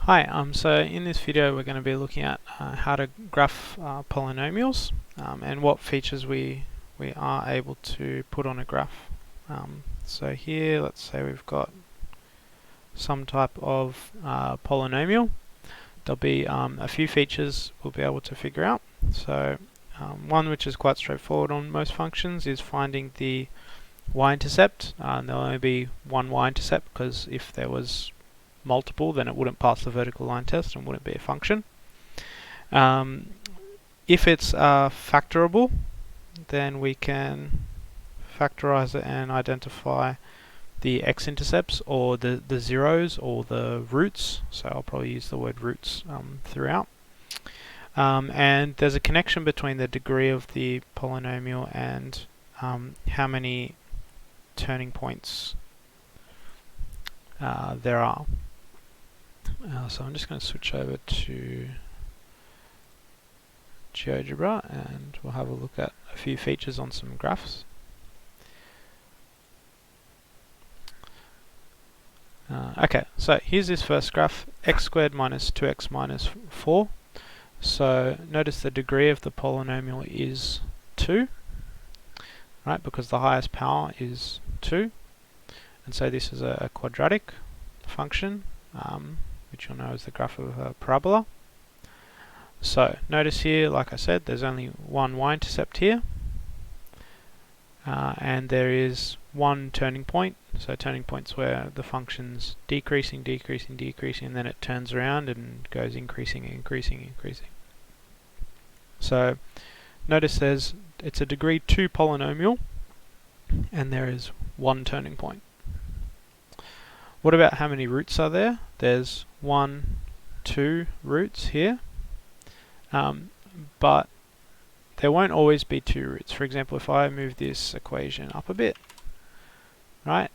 Hi, so in this video we're going to be looking at how to graph polynomials and what features we are able to put on a graph. So here, let's say we've got some type of polynomial. There'll be a few features we'll be able to figure out. So one which is quite straightforward on most functions is finding the y-intercept. There'll only be one y-intercept because if there was multiple, then it wouldn't pass the vertical line test and wouldn't be a function. If it's factorable, then we can factorize it and identify the x-intercepts or the zeros or the roots. So I'll probably use the word roots throughout. And there's a connection between the degree of the polynomial and how many turning points there are. So I'm just going to switch over to GeoGebra and we'll have a look at a few features on some graphs. Okay, so here's this first graph, x squared minus 2x minus 4. So notice the degree of the polynomial is 2, right, because the highest power is 2. And so this is a quadratic function, which you'll know is the graph of a parabola. So notice here, like I said, there's only one y-intercept here, and there is one turning point. So turning points where the function's decreasing, decreasing, decreasing, and then it turns around and goes increasing, increasing, increasing. So notice it's a degree 2 polynomial, and there is one turning point. What about how many roots are there? There's 1, 2 roots here, but there won't always be 2 roots. For example, if I move this equation up a bit, right,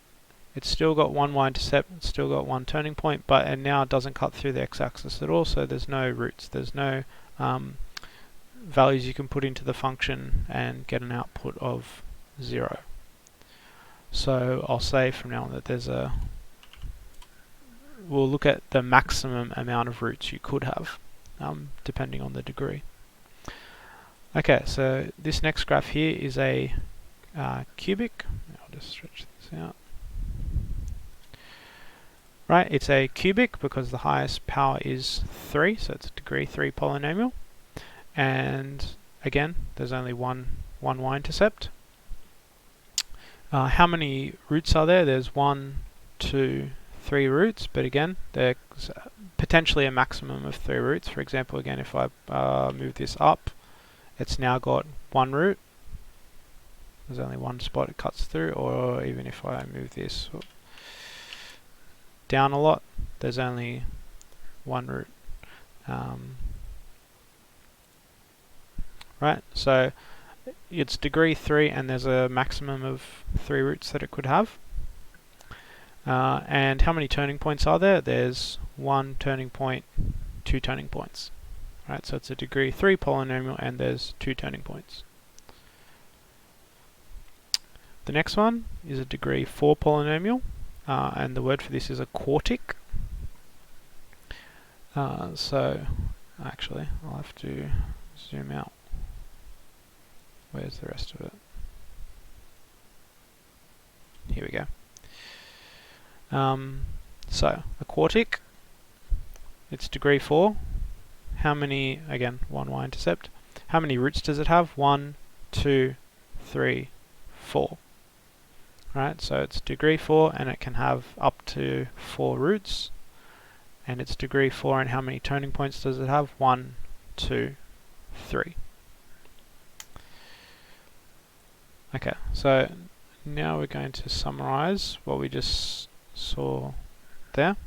it's still got one y-intercept, it's still got one turning point, and now it doesn't cut through the x-axis at all, so there's no roots, there's no values you can put into the function and get an output of 0. So I'll say from now on that we'll look at the maximum amount of roots you could have, depending on the degree. Okay, so this next graph here is a cubic. I'll just stretch this out. Right, it's a cubic because the highest power is 3, so it's a degree 3 polynomial. And again, there's only one y-intercept. How many roots are there? There's 1, 2, 3 roots, but again, there's potentially a maximum of 3 roots. For example, again, if I move this up, it's now got 1 root. There's only one spot it cuts through, or even if I move this down a lot, there's only 1 root. Right, so it's degree 3 and there's a maximum of 3 roots that it could have. And how many turning points are there? There's 1 turning point, 2 turning points. Right, so it's a degree 3 polynomial and there's 2 turning points. The next one is a degree 4 polynomial, and the word for this is a quartic. So actually I'll have to zoom out. Where's the rest of it? Here we go. So a quartic, it's degree 4. How many, again, one y-intercept. How many roots does it have? 1, 2, 3, 4. Right, so it's degree 4 and it can have up to 4 roots. And it's degree 4, and how many turning points does it have? 1, 2, 3. Okay, so now we're going to summarize what we just saw there.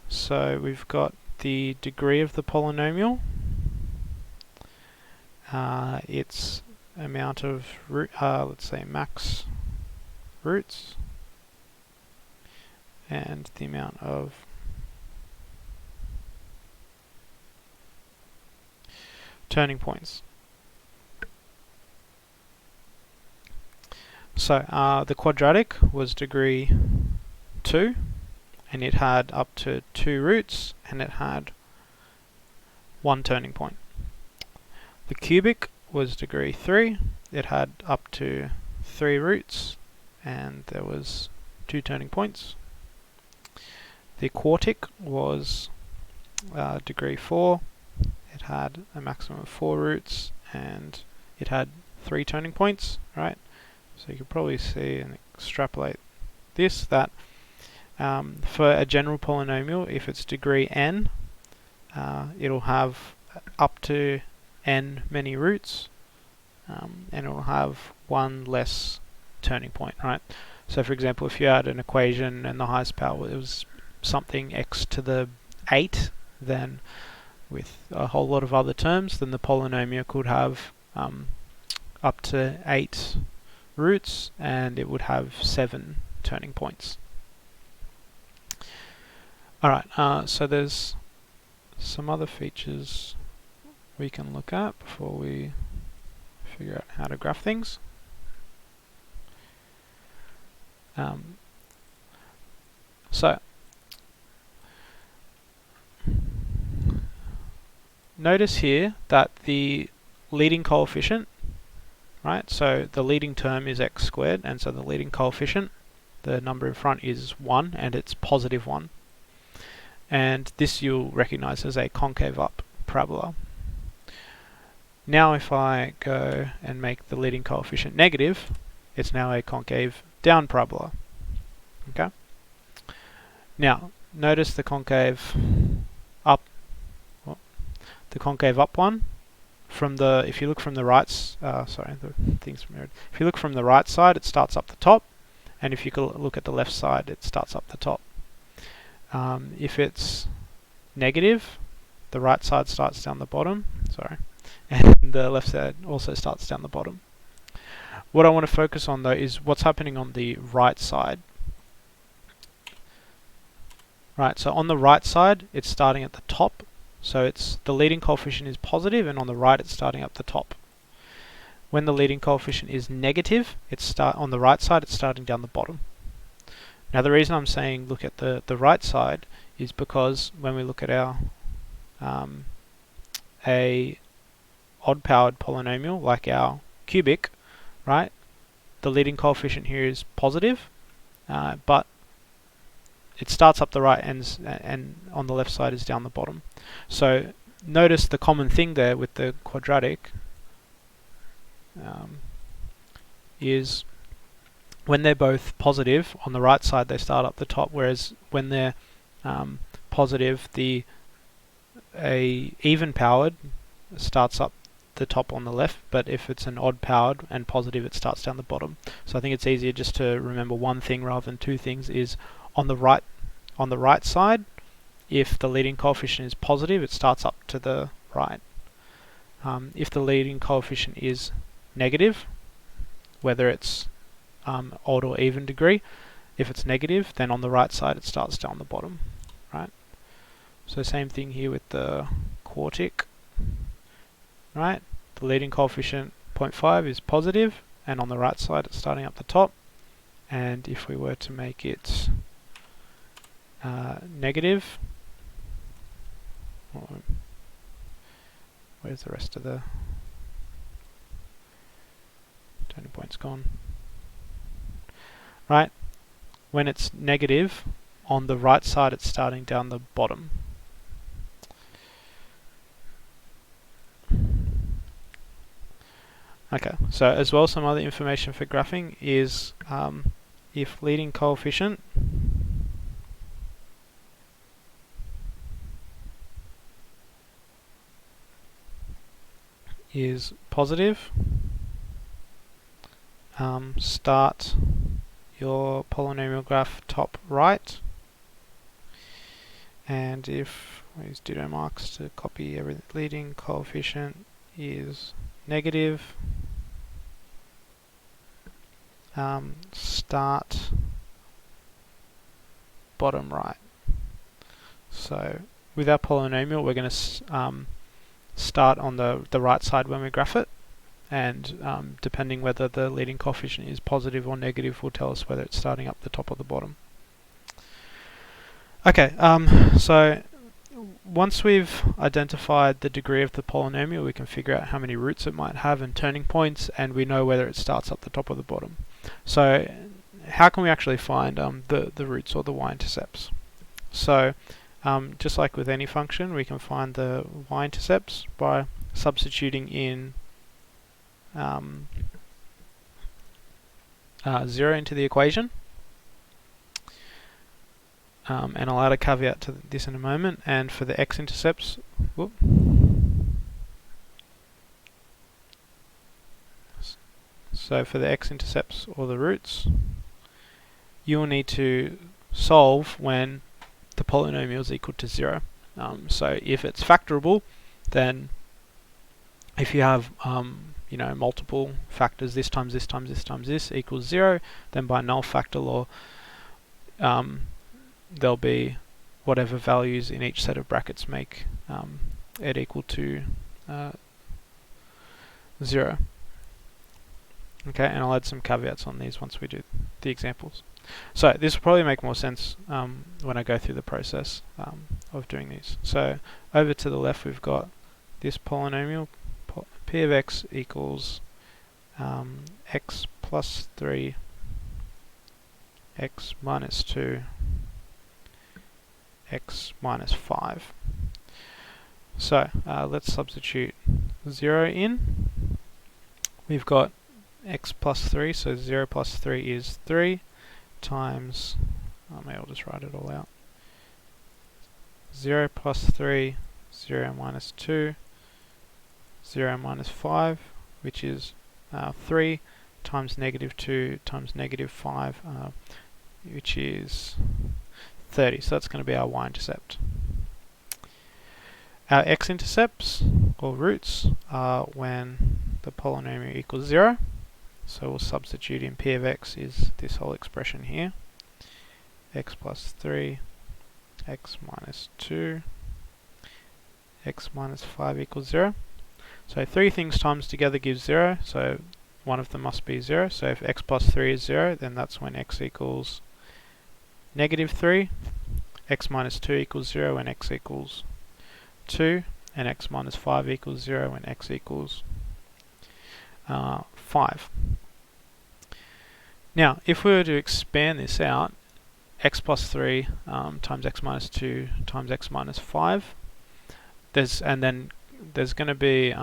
So we've got the degree of the polynomial, its amount of let's say max roots, and the amount of turning points. So the quadratic was degree 2, and it had up to 2 roots, and it had 1 turning point. The cubic was degree 3, it had up to 3 roots, and there was 2 turning points. The quartic was degree 4, it had a maximum of 4 roots, and it had 3 turning points, right? So you can probably see and extrapolate this, that for a general polynomial, if it's degree n, it'll have up to n many roots, and it'll have 1 less turning point, right? So for example, if you had an equation and the highest power was something x to the 8, then with a whole lot of other terms, then the polynomial could have up to 8 roots, and it would have 7 turning points. Alright, so there's some other features we can look at before we figure out how to graph things. So notice here that the leading coefficient, right, so the leading term is x squared, and so the leading coefficient, the number in front, is 1, and it's positive 1. And this you'll recognize as a concave up parabola. Now if I go and make the leading coefficient negative, it's now a concave down parabola. Okay. Now notice the concave up, the concave up one. From the, if you look from the right, sorry, the thing's mirrored. If you look from the right side, it starts up the top, and if you look at the left side, it starts up the top. If it's negative, the right side starts down the bottom. Sorry, and the left side also starts down the bottom. What I want to focus on though is what's happening on the right side. Right, so on the right side, it's starting at the top. So it's the leading coefficient is positive, and on the right it's starting up the top. When the leading coefficient is negative, it's on the right side, it's starting down the bottom. Now the reason I'm saying look at the right side is because when we look at our a odd-powered polynomial like our cubic, right, the leading coefficient here is positive, but it starts up the right ends, and on the left side is down the bottom. So notice the common thing there with the quadratic is when they're both positive, on the right side they start up the top, whereas when they're positive, a even powered starts up the top on the left, but if it's an odd powered and positive, it starts down the bottom. So I think it's easier just to remember one thing rather than two things. Is on the right side, if the leading coefficient is positive, it starts up to the right. If the leading coefficient is negative, whether it's odd or even degree, if it's negative, then on the right side it starts down the bottom, right? So same thing here with the quartic, right? The leading coefficient 0.5 is positive, and on the right side it's starting up the top. And if we were to make it negative, where's the rest of the turning points gone? Right, when it's negative, on the right side it's starting down the bottom. Okay, so as well, some other information for graphing is if leading coefficient is positive, start your polynomial graph top right, and if we use ditto marks to copy everything, leading coefficient is negative, start bottom right. So with our polynomial, we're going to start on the right side when we graph it, and depending whether the leading coefficient is positive or negative will tell us whether it's starting up the top or the bottom. Okay, so once we've identified the degree of the polynomial, we can figure out how many roots it might have and turning points, and we know whether it starts at the top or the bottom. So how can we actually find the roots or the y-intercepts? So just like with any function, we can find the y-intercepts by substituting in 0 into the equation. And I'll add a caveat to this in a moment. And for the x-intercepts, so for the x-intercepts or the roots, you will need to solve when the polynomial is equal to 0. So if it's factorable, then if you have multiple factors, this times this times this times this equals 0, then by null factor law, there'll be whatever values in each set of brackets make it equal to 0. Okay, and I'll add some caveats on these once we do the examples. So this will probably make more sense when I go through the process of doing these. So over to the left we've got this polynomial, p of x equals x plus 3, x minus 2, x minus 5. So let's substitute 0 in. We've got x plus 3, so 0 plus 3 is 3, times, maybe I'll just write it all out, 0 plus 3, 0 minus 2, 0 minus 5, which is 3, times negative 2 times negative 5, which is 30. So that's going to be our y-intercept. Our x-intercepts, or roots, are when the polynomial equals 0. So we'll substitute in p of x is this whole expression here. X plus 3, x minus 2, x minus 5 equals 0. So three things times together gives 0, so one of them must be 0. So if x plus 3 is 0, then that's when x equals negative 3. X minus 2 equals 0 when x equals 2. And x minus 5 equals 0 when x equals 5. Now, if we were to expand this out, x plus 3 times x minus 2 times x minus 5, there's going to be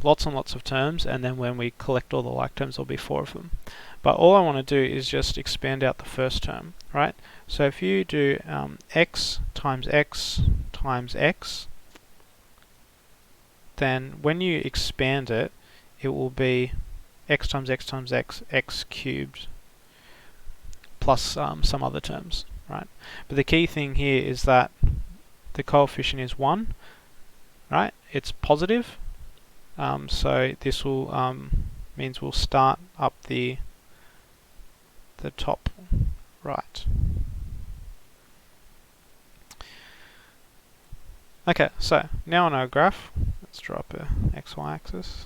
lots and lots of terms, and then when we collect all the like terms, there'll be 4 of them. But all I want to do is just expand out the first term, right? So if you do x times x times x, then when you expand it, it will be x times x times x, x cubed, plus some other terms, right? But the key thing here is that the coefficient is 1, right? It's positive, so this will means we'll start up the top right. Okay, so now on our graph, let's draw up a xy axis.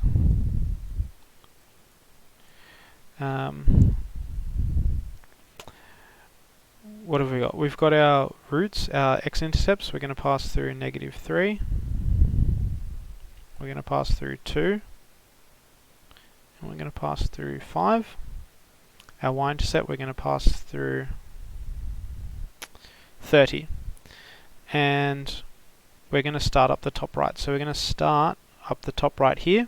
What have we got? We've got our roots, our x-intercepts. We're going to pass through negative 3. We're going to pass through 2. And we're going to pass through 5. Our y-intercept, we're going to pass through 30. And we're going to start up the top right. So we're going to start up the top right here.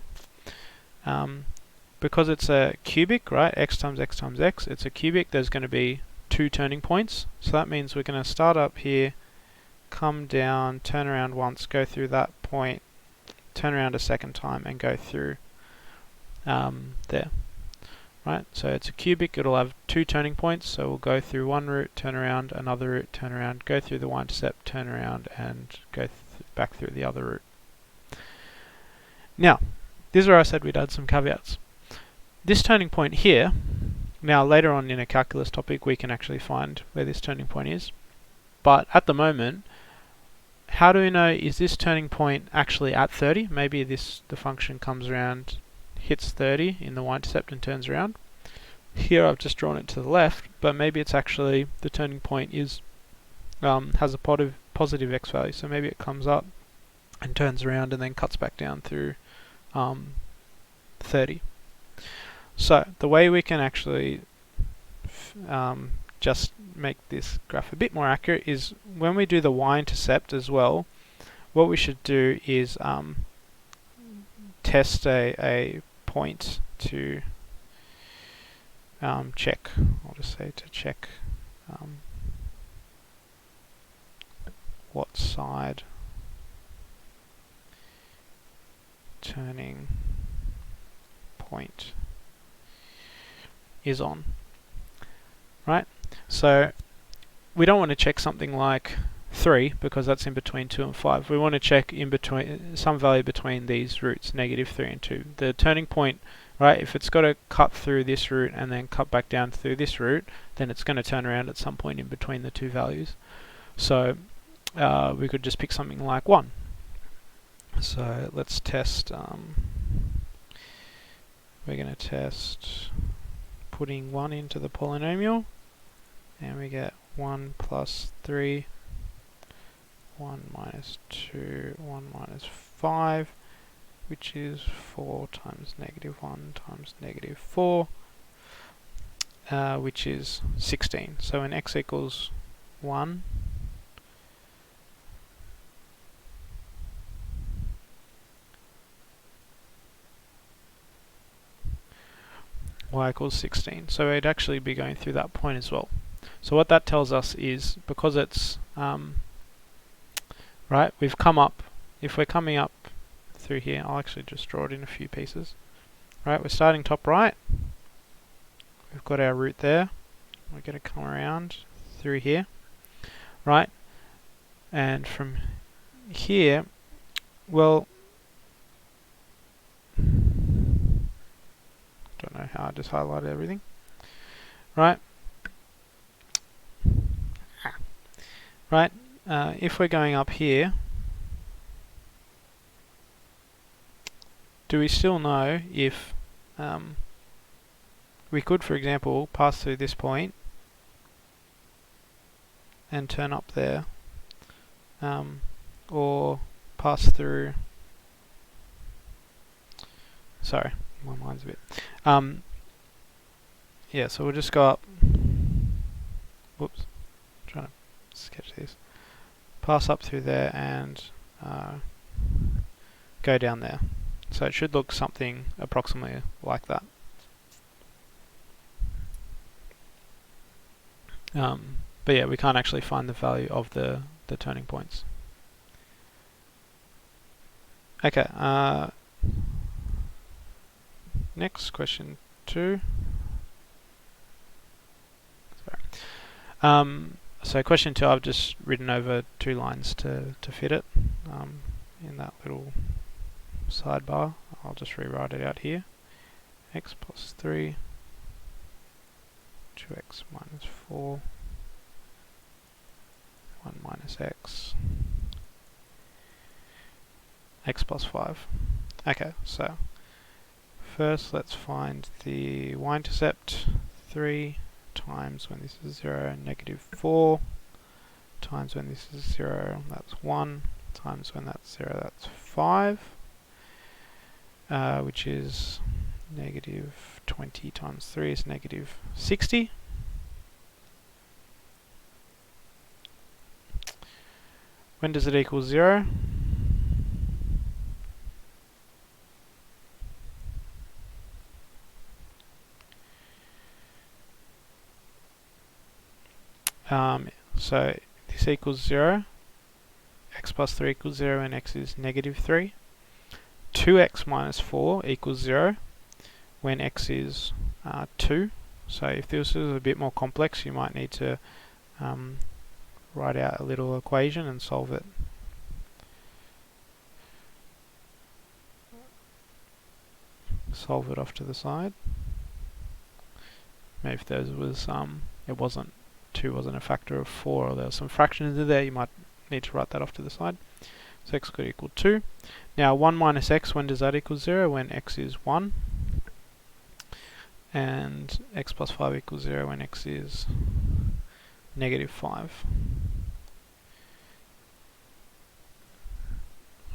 Because it's a cubic, right? X times x times x, it's a cubic. There's going to be 2 turning points. So that means we're going to start up here, come down, turn around once, go through that point, turn around a second time, and go through there. Right? So it's a cubic, it'll have 2 turning points, so we'll go through one route, turn around, another route, turn around, go through the y-intercept, turn around, and go back through the other route. Now, this is where I said we'd add some caveats. This turning point here, now later on in a calculus topic we can actually find where this turning point is, but at the moment, how do we know, is this turning point actually at 30? Maybe the function comes around, hits 30 in the y-intercept and turns around. Here I've just drawn it to the left, but maybe it's actually, the turning point is has a positive x value, so maybe it comes up and turns around and then cuts back down through 30. So the way we can actually just make this graph a bit more accurate is when we do the y-intercept as well, what we should do is test a point to check. I'll just say to check what side turning point is on. Right? So we don't want to check something like 3 because that's in between 2 and 5. We want to check in between some value between these roots, negative 3 and 2. The turning point, right, if it's got to cut through this root and then cut back down through this root, then it's going to turn around at some point in between the two values. So we could just pick something like 1. So let's test, we're going to test putting 1 into the polynomial, and we get 1 plus 3, 1 minus 2, 1 minus 5, which is 4 times negative 1 times negative 4, which is 16. So when x equals 1, y equals 16. So we'd actually be going through that point as well. So what that tells us is, because it's right, we've come up, if we're coming up through here, I'll actually just draw it in a few pieces. Right, we're starting top right, we've got our root there, we're going to come around through here, right, and from here, well, don't know how I just highlighted everything, right, right, if we're going up here, do we still know if we could, for example, pass through this point and turn up there, or pass through, sorry, my mind's a bit, yeah, so we'll just go up, whoops, trying to sketch this, pass up through there and go down there. So it should look something approximately like that. But yeah, we can't actually find the value of the turning points. Okay, next, question 2. Sorry. So question 2, I've just written over 2 lines to fit it in that little sidebar. I'll just rewrite it out here. X plus 3, 2x minus 4, 1 minus x, x plus 5. Okay, so first let's find the y-intercept. 3 times when this is 0, negative 4, times when this is 0, that's 1, times when that's 0, that's 5, which is negative 20 times 3 is negative 60. When does it equal 0? So this equals 0, x plus 3 equals 0 and x is negative 3. 2x minus 4 equals 0 when x is 2. So if this is a bit more complex, you might need to write out a little equation and solve it. Solve it off to the side. Maybe if there was it wasn't 2 wasn't a factor of 4, or there was some fractions in there, you might need to write that off to the side. So x could equal 2. Now 1 minus x, when does that equal 0? When x is 1. And x plus 5 equals 0 when x is negative 5.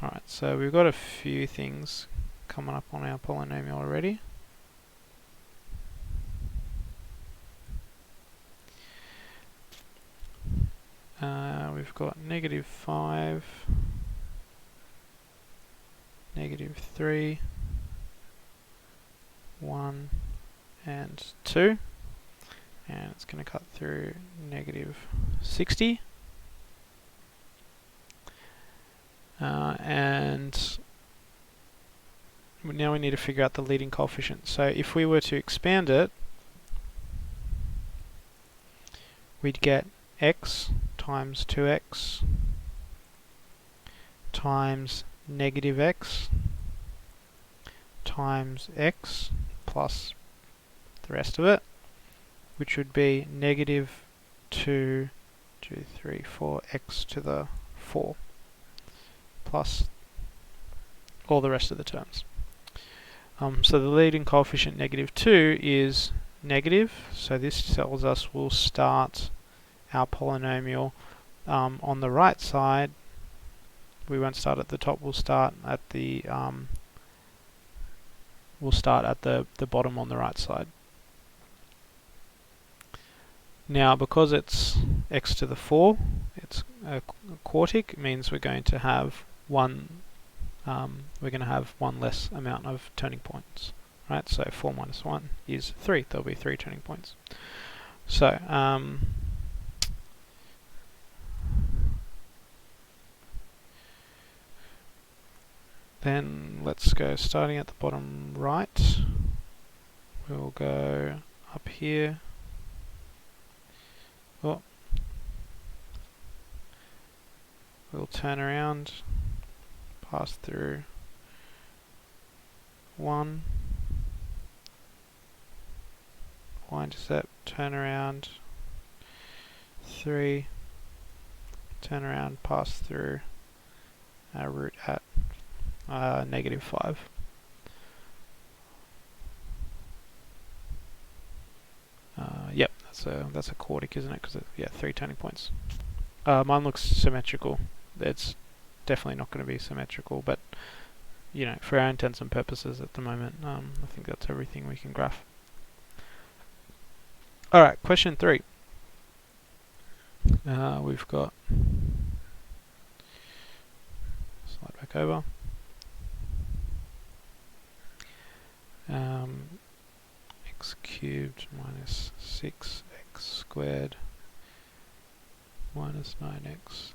Alright, so we've got a few things coming up on our polynomial already. We've got -5, -3, 1, and 2. And it's going to cut through -60. And now we need to figure out the leading coefficient. So if we were to expand it, we'd get x times 2x times -x times x plus the rest of it, which would be -2, 2, 3, 4 x to the 4 plus all the rest of the terms. So the leading coefficient -2 is negative, so this tells us we'll start our polynomial on the right side. We won't start at the top, we'll start at the bottom on the right side. Now, because it's x to the 4, it's a quartic, it means we're going to have one less amount of turning points, right? So 4 minus 1 is 3. There'll be 3 turning points. So then let's go starting at the bottom right. We'll go up here. Oh. We'll turn around, pass through 1, y-intercept, turn around 3, turn around, pass through our root at -5. Yep, that's a quartic, isn't it? Because yeah, 3 turning points. Mine looks symmetrical. It's definitely not going to be symmetrical, but you know, for our intents and purposes at the moment, I think that's everything we can graph. All right, question 3. We've got, slide back over. X cubed minus 6x squared minus 9x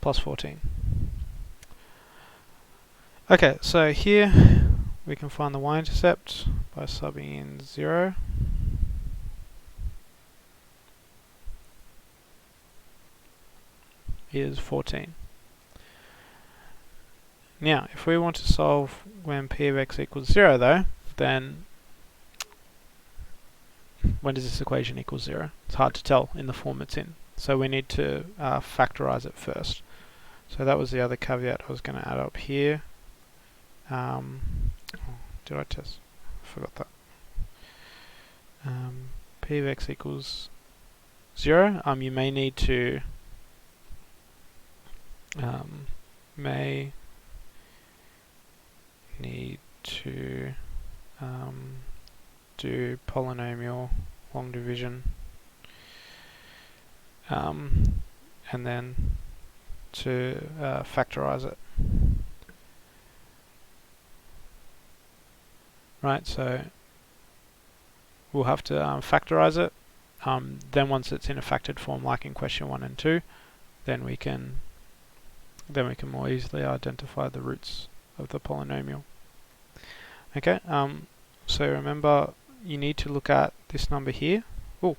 plus 14. Okay, so here we can find the y-intercept by subbing in 0. Is 14. Now, if we want to solve when p of x equals 0 though, then when does this equation equal 0? It's hard to tell in the form it's in. So we need to factorize it first. So that was the other caveat I was going to add up here. Did I test? I forgot that. P of x equals 0. You may need to do polynomial long division and then to factorize it. Right, so we'll have to factorize it. Then once it's in a factored form, like in question 1 and 2, then we can more easily identify the roots of the polynomial. Okay, so remember, you need to look at this number here. Oh,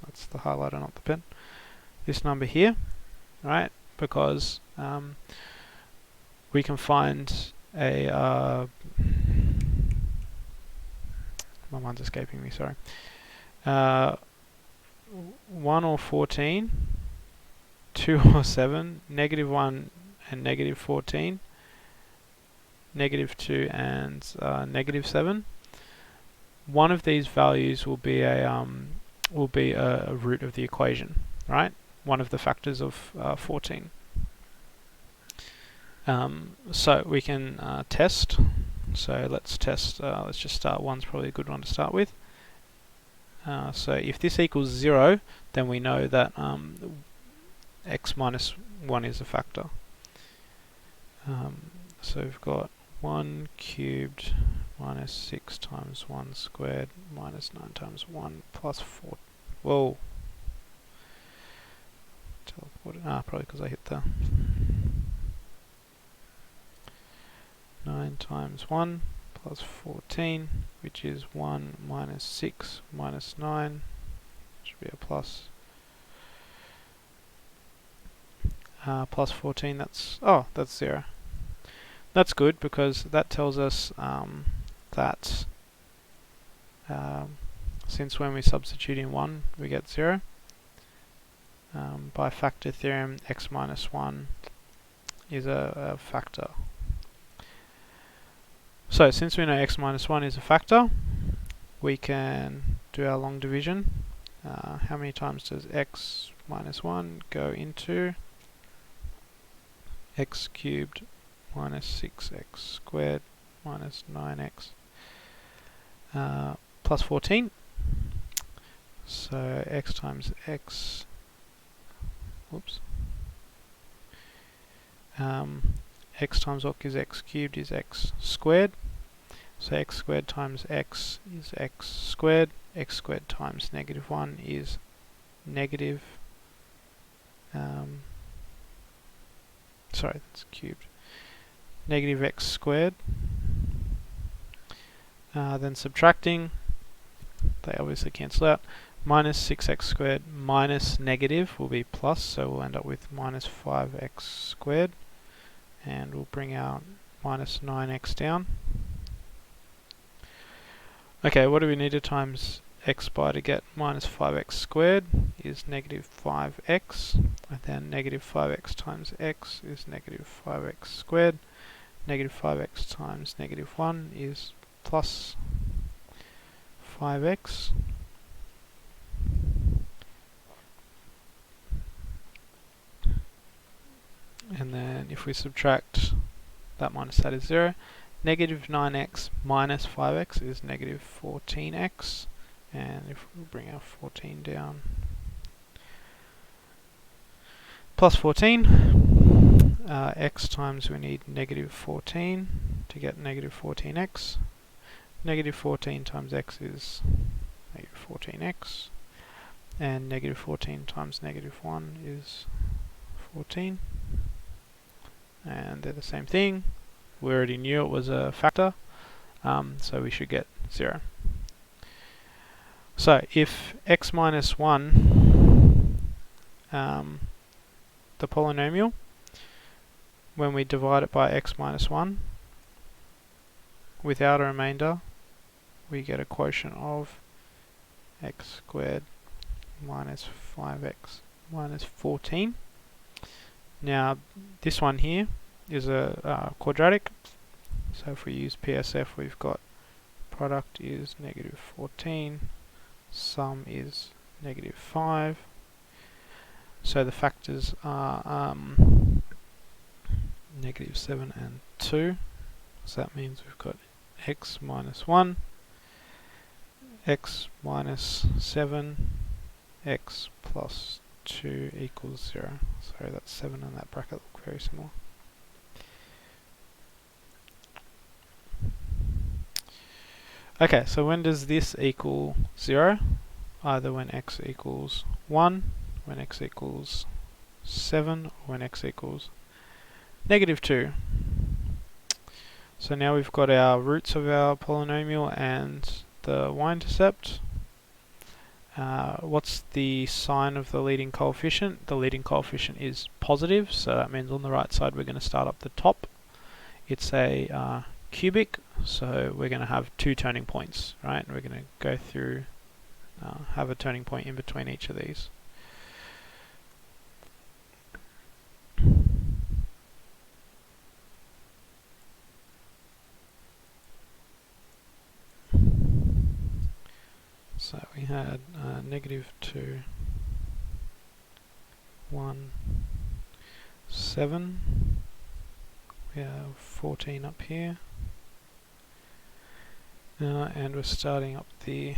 that's the highlighter, not the pen. This number here, right? Because we can find a my mind's escaping me, sorry. 1 or 14, 2 or 7, -1 and -14, -2 and -7. One of these values will be a root of the equation, right? One of the factors of 14. So we can test. So let's test, let's just start. One's probably a good one to start with. So if this equals 0, then we know that x minus 1 is a factor. So we've got 1 cubed minus 6 times 1 squared minus 9 times 1 plus 4. Whoa. Teleported. Probably because I hit the 9 times 1 plus 14, which is 1 minus 6 minus 9. Should be a plus. Plus 14, that's 0. That's good because that tells us that since when we substitute in 1 we get 0. By factor theorem, x minus 1 is a factor. So since we know x minus 1 is a factor, we can do our long division. How many times does x minus 1 go into x cubed minus 6x squared minus 9x plus 14? So x times x, x times what is x cubed is x squared. So x squared times x is x squared. X squared times negative 1 is negative, sorry, that's cubed, negative x squared. Then subtracting, they obviously cancel out. Minus 6x squared minus negative will be plus, so we'll end up with minus 5x squared, and we'll bring our minus 9x down. Okay, what do we need to times x by to get minus 5x squared is negative 5x, and then negative 5x times x is negative 5x squared. Negative 5x times negative 1 is plus 5x. And then if we subtract that minus that is 0. Negative 9x minus 5x is negative 14x. And if we bring our 14 down, plus 14, x times we need negative 14 to get negative 14x. Negative 14 times x is negative 14x. And negative 14 times negative 1 is 14. And they're the same thing. We already knew it was a factor, so we should get 0. So if x minus 1, the polynomial, when we divide it by x minus 1 without a remainder, we get a quotient of x squared minus 5x minus 14. Now this one here is a quadratic, so if we use PSF, we've got product is negative 14, sum is negative 5. So the factors are negative 7 and 2. So that means we've got x minus 1, x minus 7, x plus 2 equals 0. Sorry, that 7 and that bracket look very similar. Okay, so when does this equal 0? Either when x equals 1, when x equals 7, or when x equals negative 2. So now we've got our roots of our polynomial and the y-intercept. What's the sign of the leading coefficient? The leading coefficient is positive, so that means on the right side we're going to start up the top. It's a cubic, so we're going to have 2 turning points, right? And we're going to go through, have a turning point in between each of these. So we had negative 2, 1, 7, have 14 up here. And we're starting up the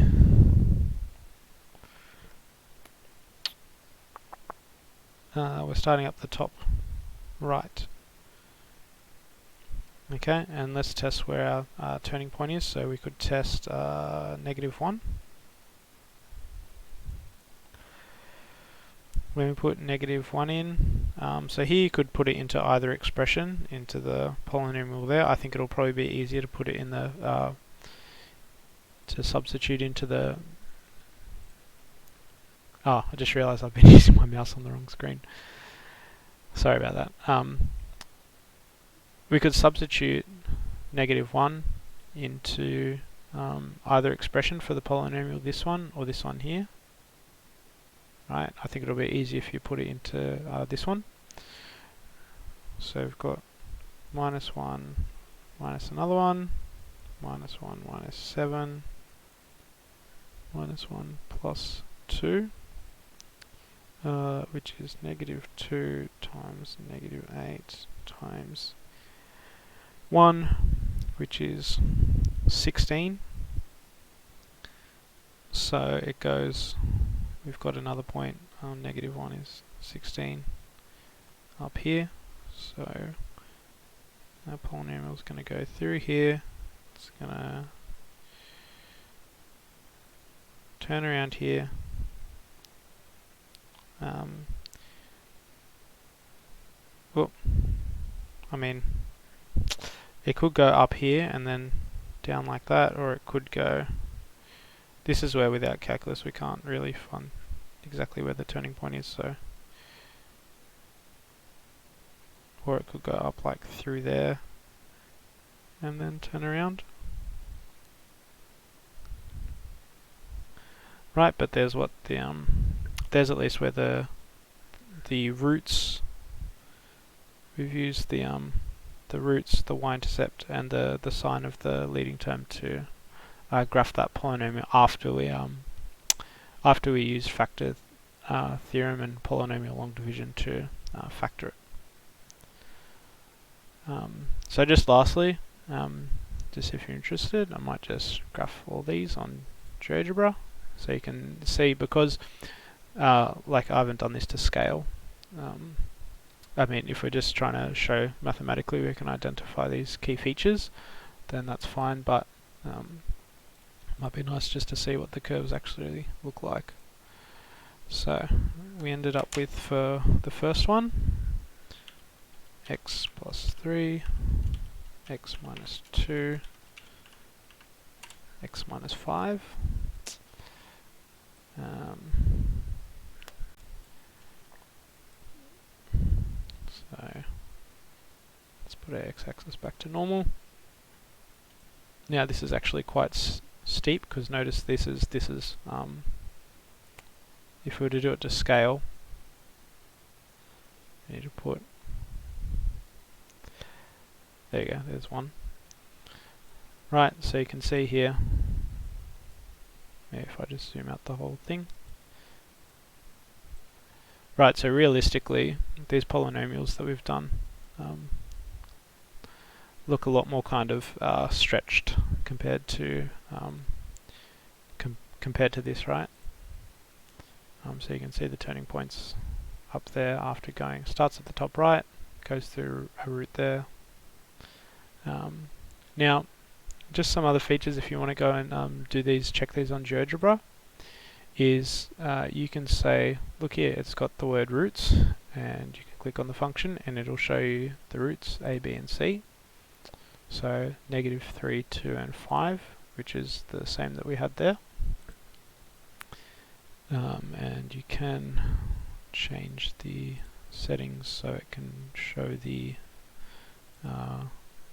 top right. Okay, and let's test where our turning point is. So we could test -1. When we put -1 in, so here you could put it into either expression, into the polynomial there. I think it'll probably be easier to put it in the to substitute into the. Oh, I just realised I've been using my mouse on the wrong screen. Sorry about that. We could substitute -1 into either expression for the polynomial, this one or this one here. Right, I think it'll be easy if you put it into this one. So we've got -1 minus another one, -1 minus 7, -1 plus 2, which is -2 times -8 times 1, which is 16. So it goes, we've got another point, -1 is 16 up here. So our polynomial is going to go through here. It's going to turn around here. Well, I mean, it could go up here and then down like that, or it could go. This is where without calculus we can't really find exactly where the turning point is, so. Or it could go up like through there and then turn around. Right, but there's what the there's at least where the roots. We've used the roots, the y-intercept, and the sign of the leading term to graph that polynomial after we use factor theorem and polynomial long division to factor it. So just lastly, just if you're interested, I might just graph all these on GeoGebra, so you can see, because like I haven't done this to scale. I mean, if we're just trying to show mathematically we can identify these key features, then that's fine, but it might be nice just to see what the curves actually look like. So we ended up with, for the first one, x plus 3, x minus 2, x minus 5. So let's put our x-axis back to normal. Now this is actually quite steep, because notice this is if we were to do it to scale, you need to put, there you go, there's one. Right, so you can see here, maybe if I just zoom out the whole thing. Right, so realistically, these polynomials that we've done look a lot more kind of stretched compared to this, right? So you can see the turning points up there after going, starts at the top right, goes through a root there. Now, just some other features if you want to go and do these, check these on GeoGebra, is you can say, look here, it's got the word roots, and you can click on the function and it'll show you the roots a, b and c. So -3, 2 and 5, which is the same that we had there. And you can change the settings so it can show the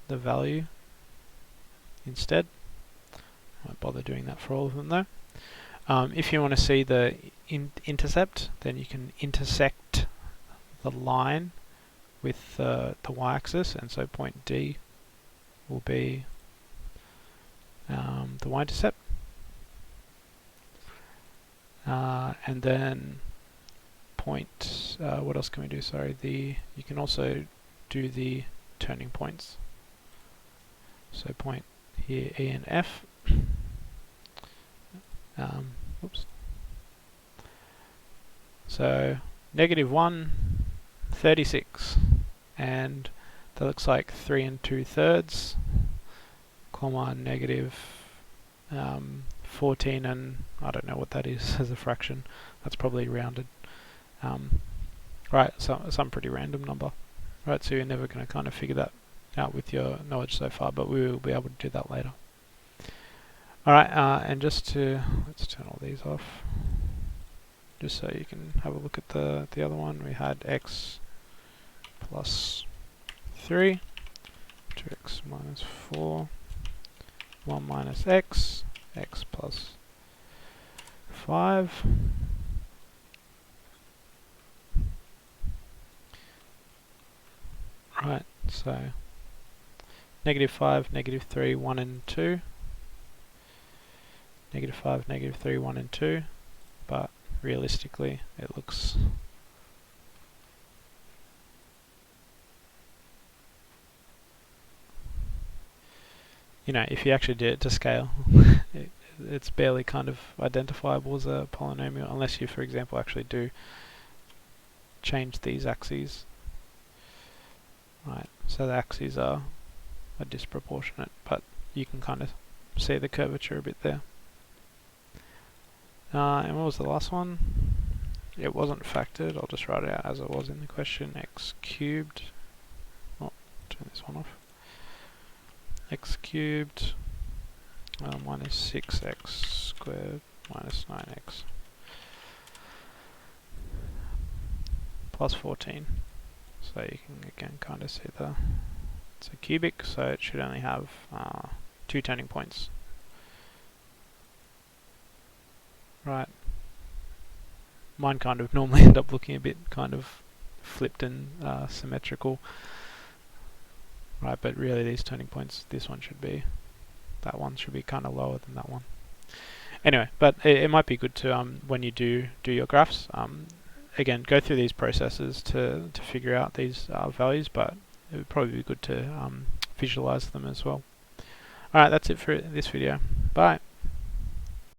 value instead. I won't bother doing that for all of them though. If you want to see the intercept, then you can intersect the line with the y-axis, and so point D will be the y-intercept. And then point, what else can we do? Sorry, you can also do the turning points. So point here, E and F. Oops. So -1, 36, and that looks like 3 2/3, comma -14 and I don't know what that is as a fraction. That's probably rounded. Right, so some pretty random number. Right, so you're never going to kind of figure that out with your knowledge so far, but we will be able to do that later. Alright, and let's turn all these off, just so you can have a look at the other one. We had x plus 3, 2x minus 4, 1 minus x, x plus 5. Right, so -5, -3, 1 and 2. -5, -3, 1 and 2. But realistically, it looks if you actually did it to scale, it's barely kind of identifiable as a polynomial, unless you, for example, actually do change these axes. Right, so the axes are disproportionate, but you can kind of see the curvature a bit there. And what was the last one? It wasn't factored. I'll just write it out as it was in the question. X cubed. Oh, turn this one off. X cubed minus 6x squared minus 9x plus 14. So you can again kind of see it's a cubic, so it should only have 2 turning points. Right. Mine kind of normally end up looking a bit kind of flipped and symmetrical. Right, but really these turning points, that one should be kind of lower than that one. Anyway, but it might be good to, when you do your graphs, again, go through these processes to figure out these values, but it would probably be good to visualize them as well. Alright, that's it for this video. Bye.